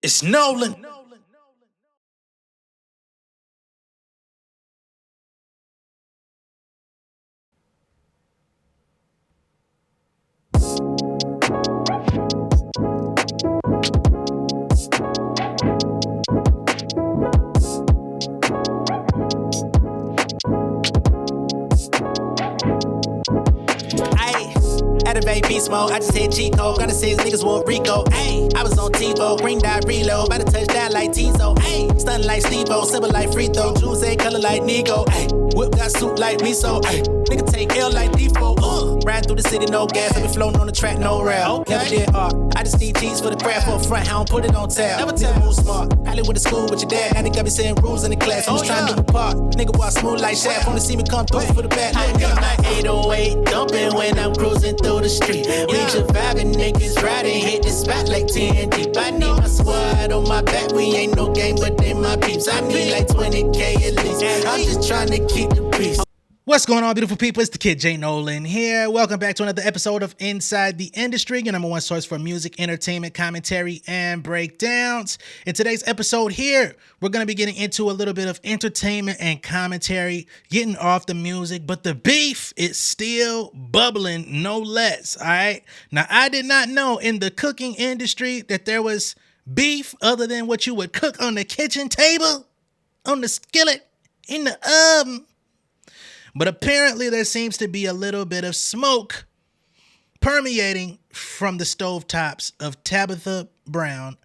It's Nolan. Activate beast mode, I just hit G code. Gotta say his niggas want Rico. Ayy, I was on TiVo, green dot reload. About to touch down like Tizo. Ayy, stunning like Steve-O, simple like free throw. Juice ain't color like Nigo. Ayy, whip got soup like miso. Ayy, nigga take L like default. Riding through the city, no gas. I be floating on the track, no rail. Okay. Never did art. I just need cheese for the craft for a front. I don't put it on tab. Never tell move smart. Probably went to school with your dad. Now they got me saying rules in the class. I was trying to do the part. Nigga walk smooth like Shaq. Wanna see me come through for the back. I got my 808 dumping when I'm cruising through the street. We just vibing, niggas riding, hit the spot like 10 deep. I need my squad on my back. We ain't no game, but they my peeps. I need like 20K at least. I'm just trying to keep the peace. What's going on, beautiful people? It's the kid J Nolan here. Welcome back to another episode of Inside the Industry, your number one source for music, entertainment, commentary, and breakdowns. In today's episode here, we're going to be getting into a little bit of entertainment and commentary, getting off the music, but the beef is still bubbling, no less, all right? Now, I did not know in the cooking industry that there was beef other than what you would cook on the kitchen table, on the skillet, in the oven. But apparently there seems to be a little bit of smoke permeating from the stovetops of Tabitha Brown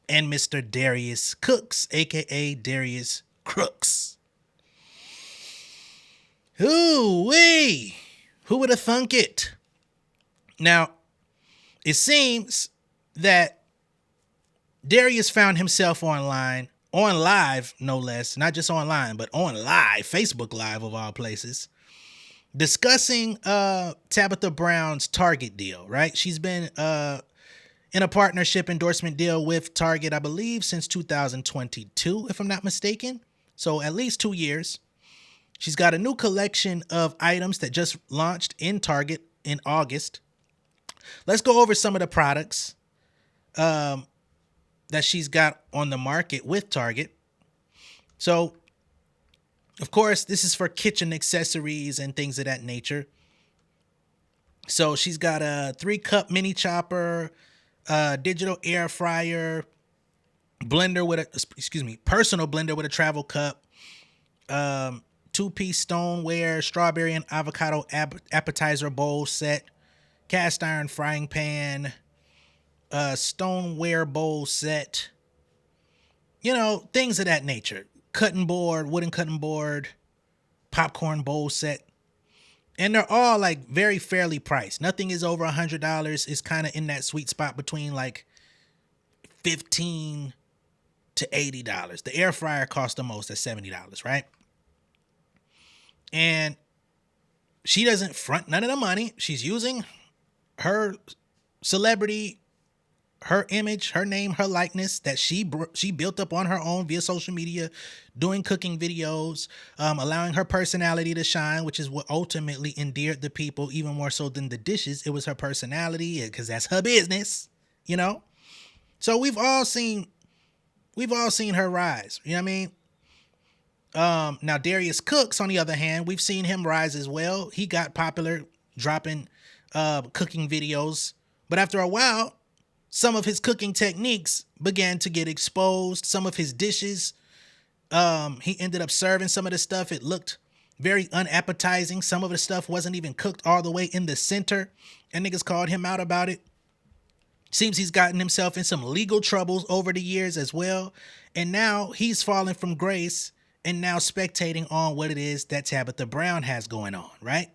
and Mr. Darius Cooks, aka Darius Crooks. Ooh-wee! Who would have thunk it? Now, it seems that Darius found himself online, on live, no less, not just online, but on live, Facebook Live of all places, discussing Tabitha Brown's Target deal, right? She's been in a partnership endorsement deal with Target, I believe, since 2022, if I'm not mistaken. So at least 2 years. She's got a new collection of items that just launched in Target in August. Let's go over some of the products that she's got on the market with Target. So, of course, this is for kitchen accessories and things of that nature. So she's got a 3-cup mini chopper, digital air fryer, blender with a, personal blender with a travel cup, 2-piece stoneware, strawberry and avocado appetizer bowl set, cast iron frying pan, stoneware bowl set, things of that nature. Cutting board, wooden cutting board, popcorn bowl set. And they're all like very fairly priced. Nothing is over $100. It's kind of in that sweet spot between like $15 to $80. The air fryer costs the most at $70, right? And she doesn't front none of the money. She's using her celebrity, her image, her name, her likeness that she built up on her own via social media, doing cooking videos, allowing her personality to shine, which is what ultimately endeared the people even more so than the dishes. It was her personality, because that's her business, So we've all seen her rise. You know what I mean? Now Darius Cooks, on the other hand, we've seen him rise as well. He got popular dropping cooking videos, but after a while, some of his cooking techniques began to get exposed. Some of his dishes, he ended up serving some of the stuff. It looked very unappetizing. Some of the stuff wasn't even cooked all the way in the center, and niggas called him out about it. Seems he's gotten himself in some legal troubles over the years as well. And now he's fallen from grace and now spectating on what it is that Tabitha Brown has going on, right?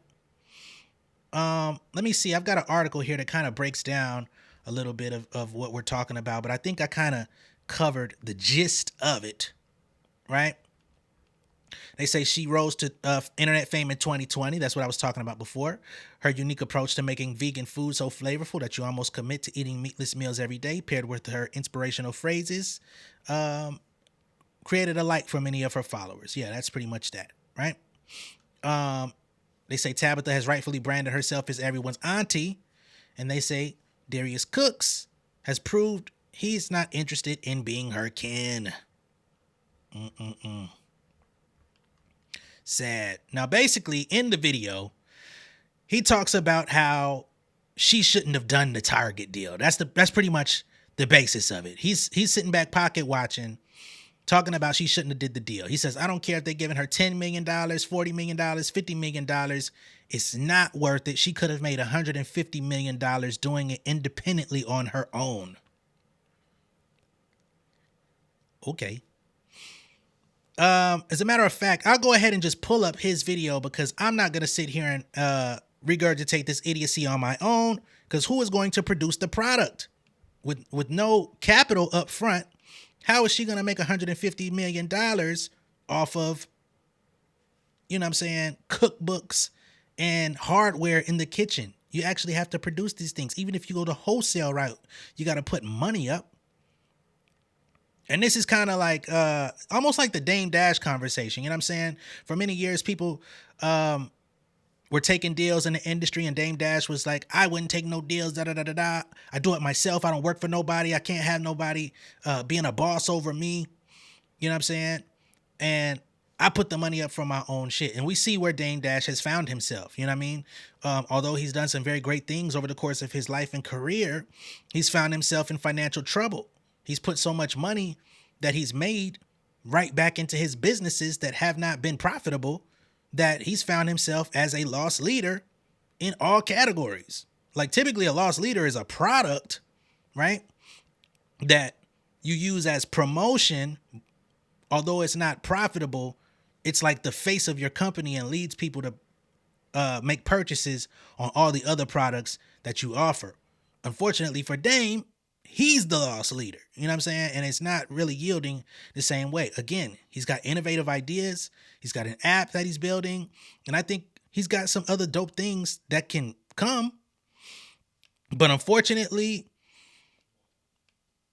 Let me see. I've got an article here that kind of breaks down a little bit of what we're talking about, but I think I kind of covered the gist of it, right? They say she rose to internet fame in 2020. That's what I was talking about before. Her unique approach to making vegan food so flavorful that you almost commit to eating meatless meals every day, paired with her inspirational phrases, created a like for many of her followers. Yeah, that's pretty much that, right? They say Tabitha has rightfully branded herself as everyone's auntie, and they say Darius Cooks has proved He's not interested in being her kin. Sad. Now, basically, in the video, he talks about how she shouldn't have done the Target deal. That's pretty much the basis of it. He's sitting back pocket watching, talking about she shouldn't have did the deal. He says, I don't care if they're giving her $10 million, $40 million, $50 million. It's not worth it. She could have made $150 million doing it independently on her own. Okay. As a matter of fact, I'll go ahead and just pull up his video because I'm not going to sit here and regurgitate this idiocy on my own, because who is going to produce the product with no capital up front? How is she going to make $150 million off of, you know what I'm saying, cookbooks and hardware in the kitchen? You actually have to produce these things. Even if you go the wholesale route, you got to put money up. And this is kind of like almost like the Dame Dash conversation. You know what I'm saying? For many years, people were taking deals in the industry, and Dame Dash was like, I wouldn't take no deals, da-da-da-da-da. I do it myself. I don't work for nobody. I can't have nobody being a boss over me. You know what I'm saying? And I put the money up for my own shit. And we see where Dame Dash has found himself. You know what I mean? Although he's done some very great things over the course of his life and career, he's found himself in financial trouble. He's put so much money that he's made right back into his businesses that have not been profitable that he's found himself as a loss leader in all categories. Like, typically a loss leader is a product, right, that you use as promotion. Although it's not profitable, it's like the face of your company and leads people to make purchases on all the other products that you offer. Unfortunately for Dame, he's the loss leader, you know what I'm saying? And it's not really yielding the same way. Again, he's got innovative ideas. He's got an app that he's building. And I think he's got some other dope things that can come. But unfortunately,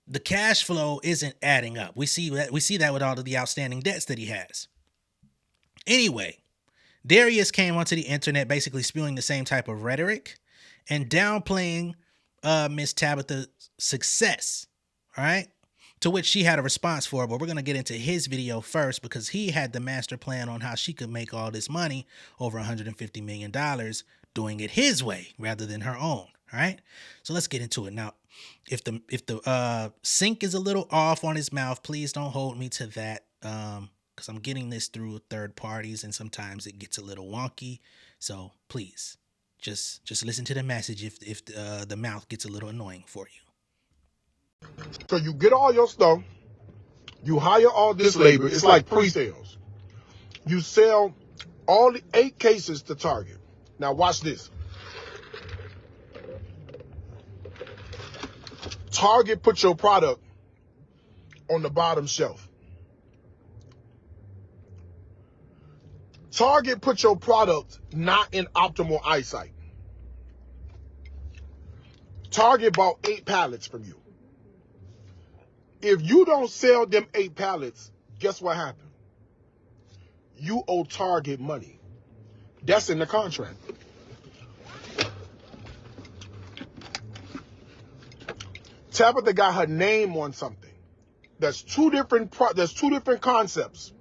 the cash flow isn't adding up. We see that with all of the outstanding debts that he has. Anyway, Darius came onto the internet basically spewing the same type of rhetoric and downplaying Miss Tabitha's success, all right? To which she had a response for, but we're going to get into his video first because he had the master plan on how she could make all this money, over $150 million, doing it his way rather than her own, all right? So let's get into it. Now, if the sync is a little off on his mouth, please don't hold me to that, because I'm getting this through third parties and sometimes it gets a little wonky. So please, just listen to the message if the mouth gets a little annoying for you. So you get all your stuff, you hire all this labor. It's like pre-sales. You sell all the 8 cases to Target. Now watch this. Target put your product on the bottom shelf. Target put your product not in optimal eyesight. Target bought 8 pallets from you. If you don't sell them 8 pallets, guess what happened? You owe Target money. That's in the contract. Tabitha got her name on something. There's two different concepts.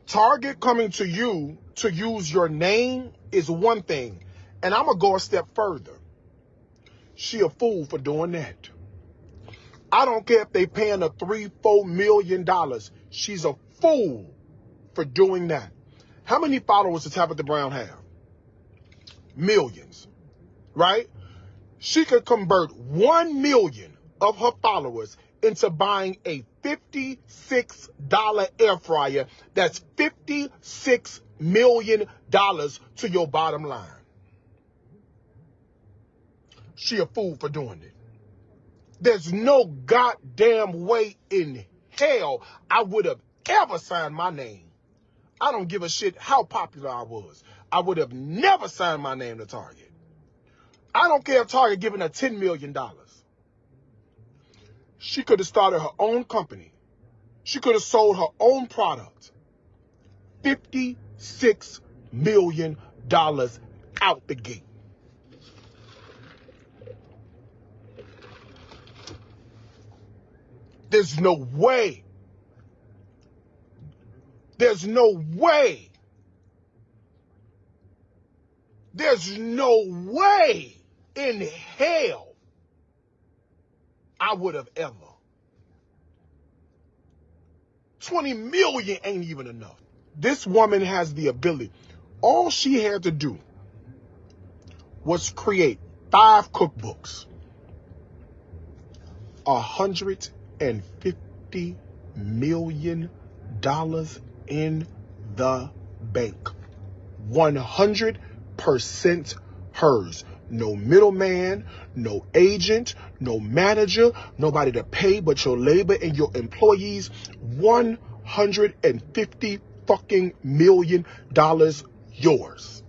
Target coming to you to use your name is one thing. And I'm going to go a step further. She a fool for doing that. I don't care if they paying her $3-4 million. She's a fool for doing that. How many followers does Tabitha Brown have? Millions, right? She could convert 1 million of her followers into buying a $56 air fryer. That's $56 million to your bottom line. She a fool for doing it. There's no goddamn way in hell I would have ever signed my name. I don't give a shit how popular I was. I would have never signed my name to Target. I don't care if Target giving her $10 million. She could have started her own company. She could have sold her own product. $56 million out the gate. There's no way. There's no way. There's no way in hell I would have ever. 20 million ain't even enough. This woman has the ability. All she had to do was create 5 cookbooks. $150 million in the bank. 100% hers. No middleman, no agent, no manager, nobody to pay but your labor and your employees. $150 fucking million yours.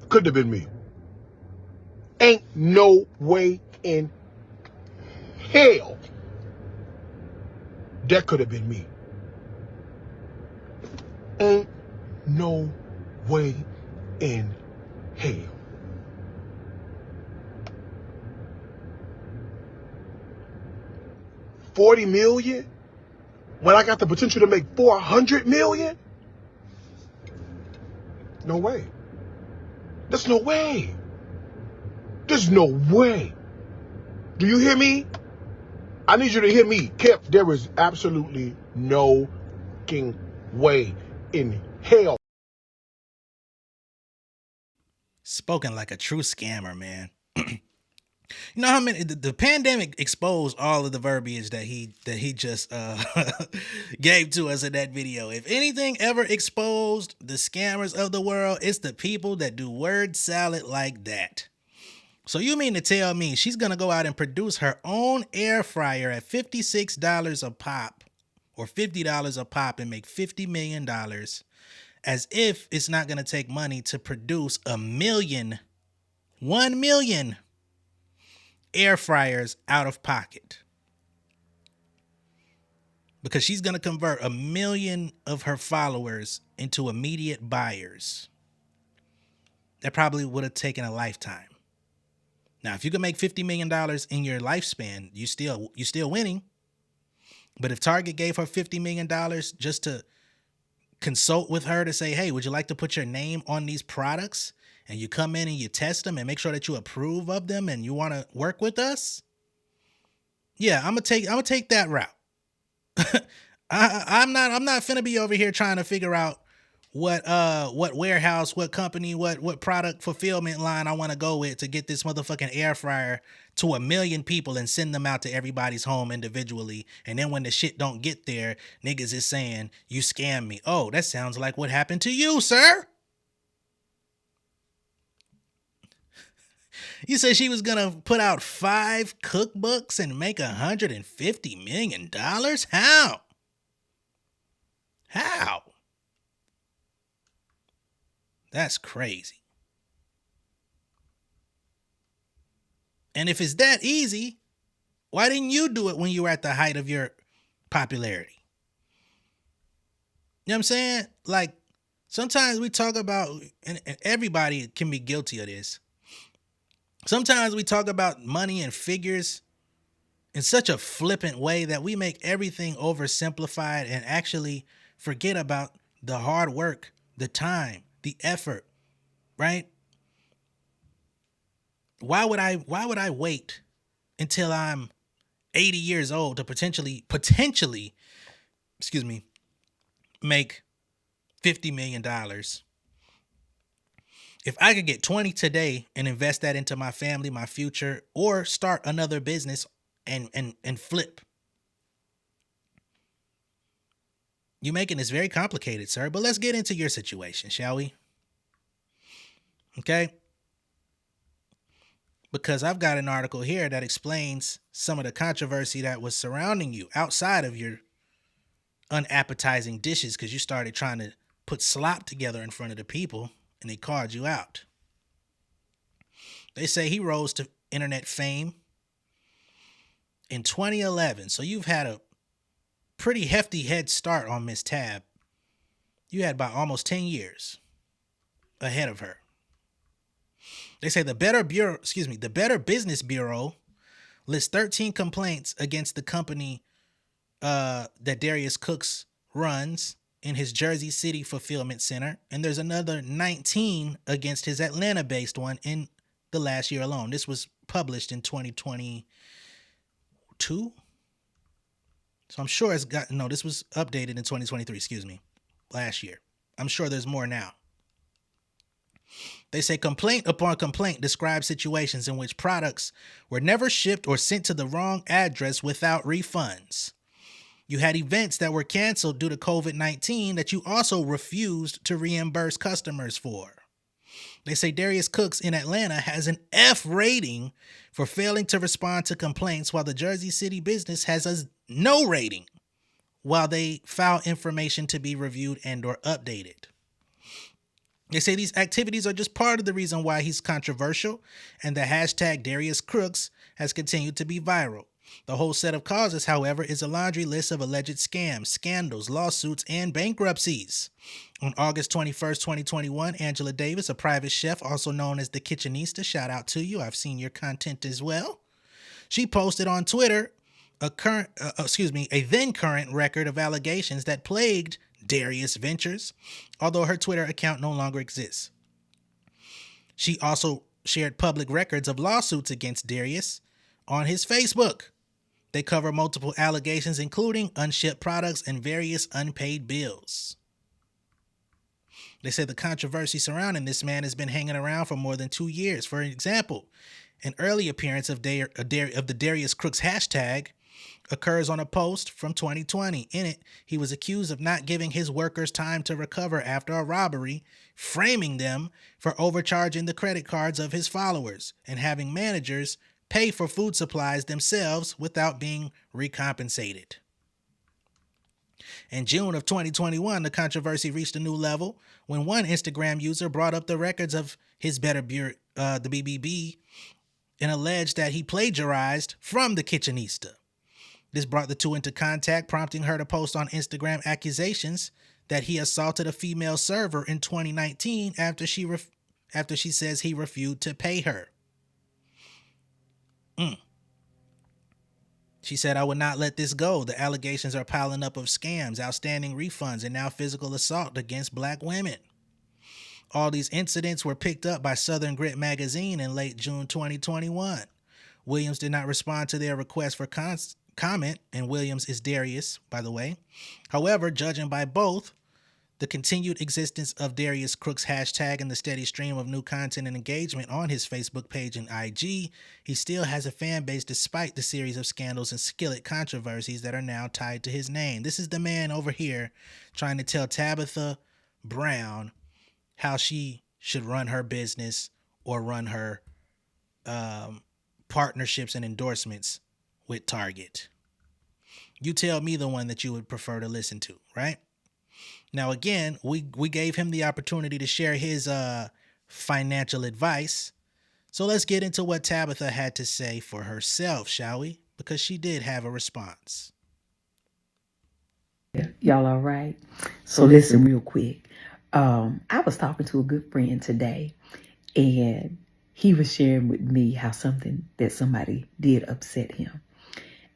Could have been me. Ain't no way in hell that could have been me. Ain't no way in hell. $40 million when I got the potential to make $400 million? No way. There's no way. There's no way. Do you hear me? I need you to hear me. Kev, there is absolutely no fucking way in hell. Spoken like a true scammer, man. You know how many the pandemic exposed all of the verbiage that he just gave to us in that video. If anything ever exposed the scammers of the world, it's the people that do word salad like that. So you mean to tell me she's gonna go out and produce her own air fryer at $56 a pop or $50 a pop and make $50 million as if it's not gonna take money to produce 1 million air fryers out of pocket, because she's going to convert 1 million of her followers into immediate buyers. That probably would have taken a lifetime. Now, if you can make $50 million in your lifespan, you still winning. But if Target gave her $50 million just to consult with her to say, hey, would you like to put your name on these products? And you come in and you test them and make sure that you approve of them and you want to work with us. Yeah, I'm gonna take that route. I'm not finna be over here trying to figure out what warehouse, what company, what product fulfillment line I want to go with to get this motherfucking air fryer to 1 million people and send them out to everybody's home individually. And then when the shit don't get there, niggas is saying you scammed me. Oh, that sounds like what happened to you, sir. You said she was gonna put out 5 cookbooks and make $150 million? How? How? That's crazy. And if it's that easy, why didn't you do it when you were at the height of your popularity? You know what I'm saying? Like, sometimes we talk about, and everybody can be guilty of this. Sometimes we talk about money and figures in such a flippant way that we make everything oversimplified and actually forget about the hard work, the time, the effort, right? Why would I wait until I'm 80 years old to potentially, make $50 million? If I could get 20 today and invest that into my family, my future, or start another business and flip. You're making this very complicated, sir, but let's get into your situation, shall we? Okay? Because I've got an article here that explains some of the controversy that was surrounding you outside of your unappetizing dishes, because you started trying to put slop together in front of the people and they called you out. They say he rose to internet fame in 2011. So you've had a pretty hefty head start on Miss Tab. You had about almost 10 years ahead of her. They say the Better Business Bureau lists 13 complaints against the company that Darius Cooks runs in his Jersey City fulfillment center, and there's another 19 against his Atlanta-based one in the last year alone. This was published in 2022. So I'm sure this was updated in 2023, last year. I'm sure there's more now. They say complaint upon complaint describes situations in which products were never shipped or sent to the wrong address without refunds. You had events that were canceled due to COVID-19 that you also refused to reimburse customers for. They say Darius Cooks in Atlanta has an F rating for failing to respond to complaints, while the Jersey City business has a no rating while they file information to be reviewed and or updated. They say these activities are just part of the reason why he's controversial, and the hashtag Darius Crooks has continued to be viral. The whole set of causes, however, is a laundry list of alleged scams, scandals, lawsuits, and bankruptcies. On August 21st, 2021, Angela Davis, a private chef, also known as the Kitchenista, shout out to you. I've seen your content as well. She posted on Twitter a then current record of allegations that plagued Darius Ventures, although her Twitter account no longer exists. She also shared public records of lawsuits against Darius on his Facebook. They cover multiple allegations, including unshipped products and various unpaid bills. They said the controversy surrounding this man has been hanging around for more than 2 years. For example, an early appearance of the Darius Crooks hashtag occurs on a post from 2020. In it, he was accused of not giving his workers time to recover after a robbery, framing them for overcharging the credit cards of his followers and having managers pay for food supplies themselves without being recompensated. In June of 2021, the controversy reached a new level when one Instagram user brought up the records of his the BBB, and alleged that he plagiarized from the Kitchenista. This brought the two into contact, prompting her to post on Instagram accusations that he assaulted a female server in 2019 after she says he refused to pay her. She said, "I would not let this go. The allegations are piling up of scams, outstanding refunds, and now physical assault against black women." All these incidents were picked up by Southern Grit magazine in late June 2021. Williams did not respond to their request for comment, and Williams is Darius, by the way. However, judging by both the continued existence of Darius Crooks hashtag and the steady stream of new content and engagement on his Facebook page and IG, he still has a fan base despite the series of scandals and skillet controversies that are now tied to his name. This is the man over here trying to tell Tabitha Brown how she should run her business or run her partnerships and endorsements with Target. You tell me the one that you would prefer to listen to, right? Now, again, we gave him the opportunity to share his financial advice. So let's get into what Tabitha had to say for herself, shall we? Because she did have a response. Y'all all right? So listen real quick. I was talking to a good friend today, and he was sharing with me how something that somebody did upset him.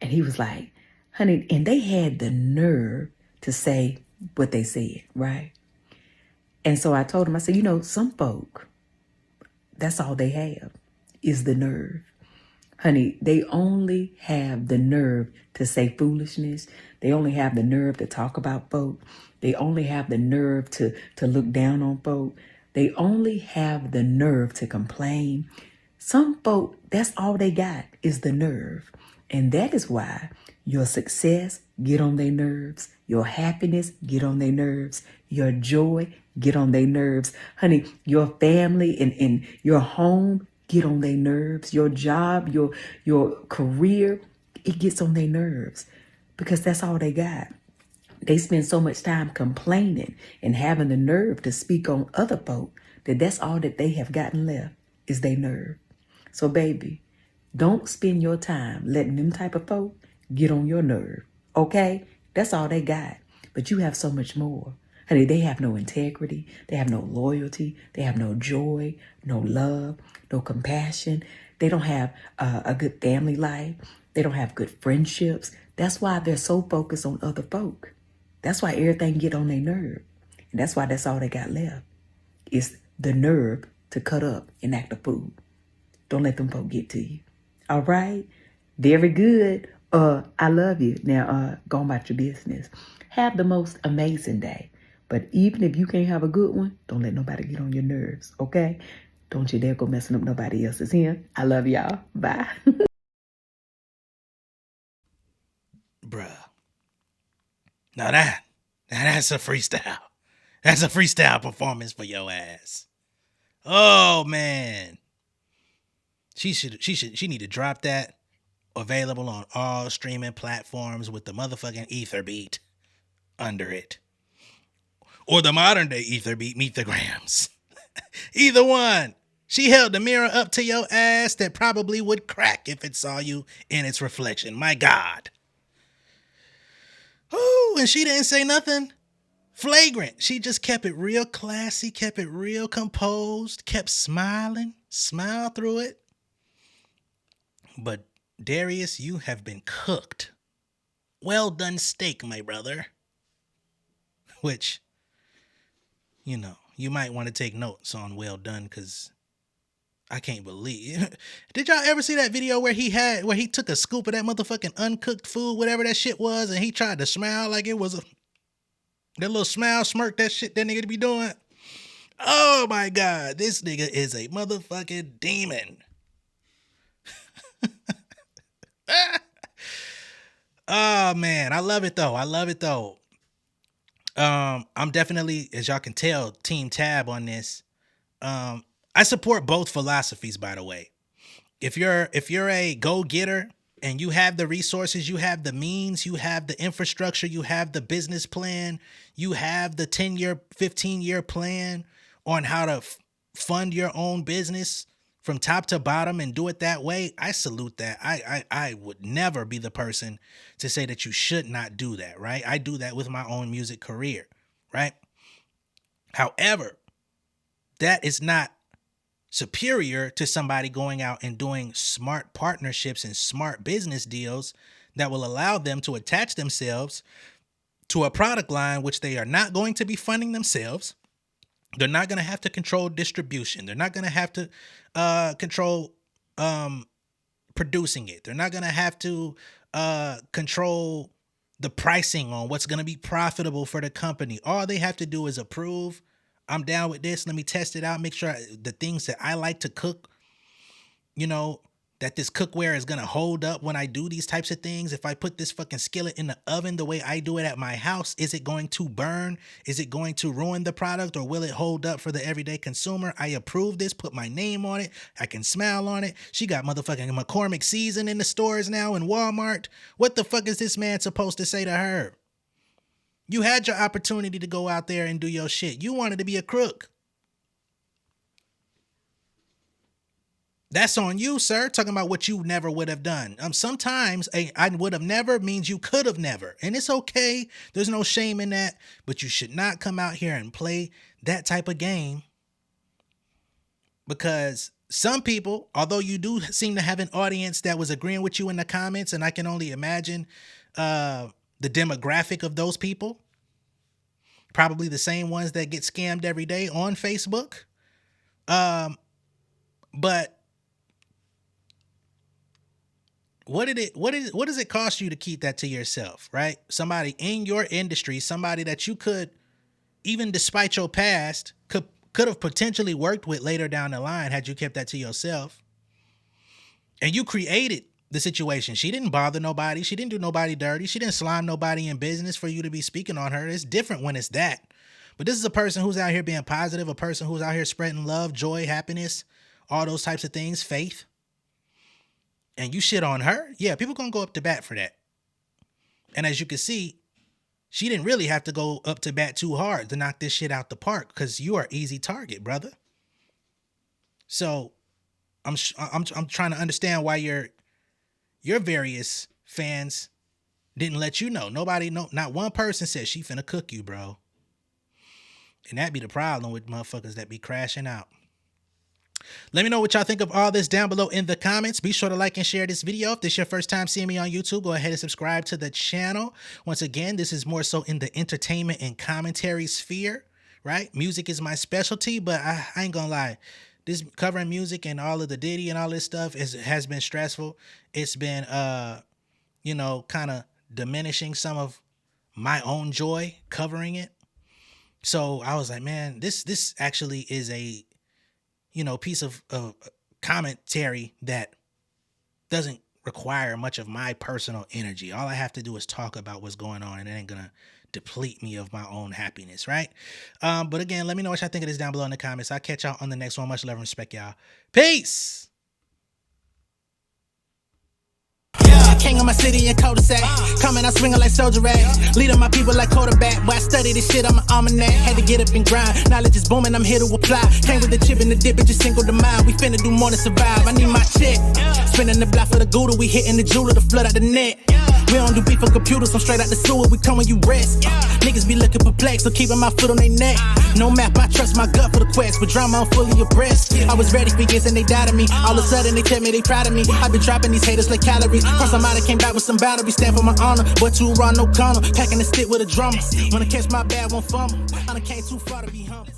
And he was like, honey, and they had the nerve to say what they said, right? And so I told him, I said, some folk, that's all they have is the nerve. Honey, they only have the nerve to say foolishness. They only have the nerve to talk about folk. They only have the nerve to look down on folk. They only have the nerve to complain. Some folk, that's all they got is the nerve. And that is why your success get on their nerves. Your happiness get on their nerves. Your joy get on their nerves. Honey, your family and your home get on their nerves. Your job, your career, it gets on their nerves because that's all they got. They spend so much time complaining and having the nerve to speak on other folk that's all that they have gotten left is their nerve. So baby, don't spend your time letting them type of folk get on your nerve, okay? That's all they got. But you have so much more. Honey, they have no integrity. They have no loyalty. They have no joy, no love, no compassion. They don't have a good family life. They don't have good friendships. That's why they're so focused on other folk. That's why everything get on their nerve. And that's why that's all they got left. Is the nerve to cut up and act a fool. Don't let them folk get to you. All right? Very good. I love you. Now, go about your business. Have the most amazing day. But even if you can't have a good one, don't let nobody get on your nerves, okay? Don't you dare go messing up nobody else's here. I love y'all. Bye. Bruh. Now that's a freestyle. That's a freestyle performance for your ass. Oh man. She need to drop that. Available on all streaming platforms with the motherfucking ether beat under it. Or the modern day ether beat, meet the grams. Either one. She held the mirror up to your ass that probably would crack if it saw you in its reflection. My God. Ooh, and she didn't say nothing flagrant. She just kept it real classy, kept it real composed, kept smiling, smiled through it. But Darius, you have been cooked. Well done steak, my brother. Which, you know, you might want to take notes on well done, because I can't believe. Did y'all ever see that video where he took a scoop of that motherfucking uncooked food, whatever that shit was, and he tried to smile like it was that little smile smirk that shit that nigga be doing? Oh my God, this nigga is a motherfucking demon. Oh man, I love it though. I'm definitely, as y'all can tell, Team Tab on this. I support both philosophies, by the way. If you're a go-getter and you have the resources, you have the means, you have the infrastructure, you have the business plan, you have the 10-year, 15-year plan on how to fund your own business from top to bottom and do it that way, I salute that. I would never be the person to say that you should not do that, right? I do that with my own music career, right? However, that is not superior to somebody going out and doing smart partnerships and smart business deals that will allow them to attach themselves to a product line which they are not going to be funding themselves. They're not going to have to control distribution. They're not going to have to control producing it. They're not going to have to control the pricing on what's going to be profitable for the company. All they have to do is approve. I'm down with this. Let me test it out. Make sure the things that I like to cook, you know, that this cookware is going to hold up when I do these types of things. If I put this fucking skillet in the oven the way I do it at my house, is it going to burn? Is it going to ruin the product, or will it hold up for the everyday consumer? I approve this, put my name on it. I can smile on it. She got motherfucking McCormick season in the stores now in Walmart. What the fuck is this man supposed to say to her? You had your opportunity to go out there and do your shit. You wanted to be a crook. That's on you, sir. Talking about what you never would have done. Sometimes I would have never means you could have never. And it's okay. There's no shame in that. But you should not come out here and play that type of game. Because some people, although you do seem to have an audience that was agreeing with you in the comments, and I can only imagine the demographic of those people, probably the same ones that get scammed every day on Facebook. But what does it cost you to keep that to yourself, right? Somebody in your industry, somebody that you could, even despite your past, could have potentially worked with later down the line had you kept that to yourself. And you created the situation. She didn't bother nobody. She didn't do nobody dirty. She didn't slime nobody in business for you to be speaking on her. It's different when it's that. But this is a person who's out here being positive, a person who's out here spreading love, joy, happiness, all those types of things, faith. And you shit on her, yeah, people gonna go up to bat for that. And as you can see, she didn't really have to go up to bat too hard to knock this shit out the park, because you are easy target, brother. So I'm trying to understand why your various fans didn't let you know. Nobody, not one person said she finna cook you, bro. And that be the problem with motherfuckers that be crashing out. Let me know what y'all think of all this down below in the comments. Be sure to like and share this video. If this is your first time seeing me on YouTube, go ahead and subscribe to the channel. Once again, this is more so in the entertainment and commentary sphere, right? Music is my specialty, but I ain't gonna lie. This covering music and all of the Diddy and all this stuff has been stressful. It's been, you know, kind of diminishing some of my own joy covering it. So I was like, man, this actually is a, you know, piece of commentary that doesn't require much of my personal energy. All I have to do is talk about what's going on, and it ain't gonna deplete me of my own happiness, right? But again, let me know what y'all think of this down below in the comments. I'll catch y'all on the next one. Much love and respect, y'all. Peace! King of my city and cul-de-sac. Coming out swinging like soldier rag. Leading my people like quarterback. Boy, I study this shit, I'm an almanac. Had to get up and grind. Knowledge is booming, I'm here to apply. Came with the chip and the dip, it just single the mind. We finna do more than survive. I need my check. Spinning the block for the Gouda. We hitting the jeweler to flood out the net. We don't do beef for computers, I'm straight out the sewer. We come when you rest. Niggas be looking perplexed, so keeping my foot on their neck. No map, I trust my gut for the quest. With drama, I'm fully abreast. I was ready for years and they doubted me. All of a sudden, they tell me they proud of me. I been dropping these haters like calories. Cross them out, I came back with some boundaries. Stand for my honor, but too raw, no corner. Packing the stick with a drummer. When I catch my bad, won't fumble. I done came too far to be humble.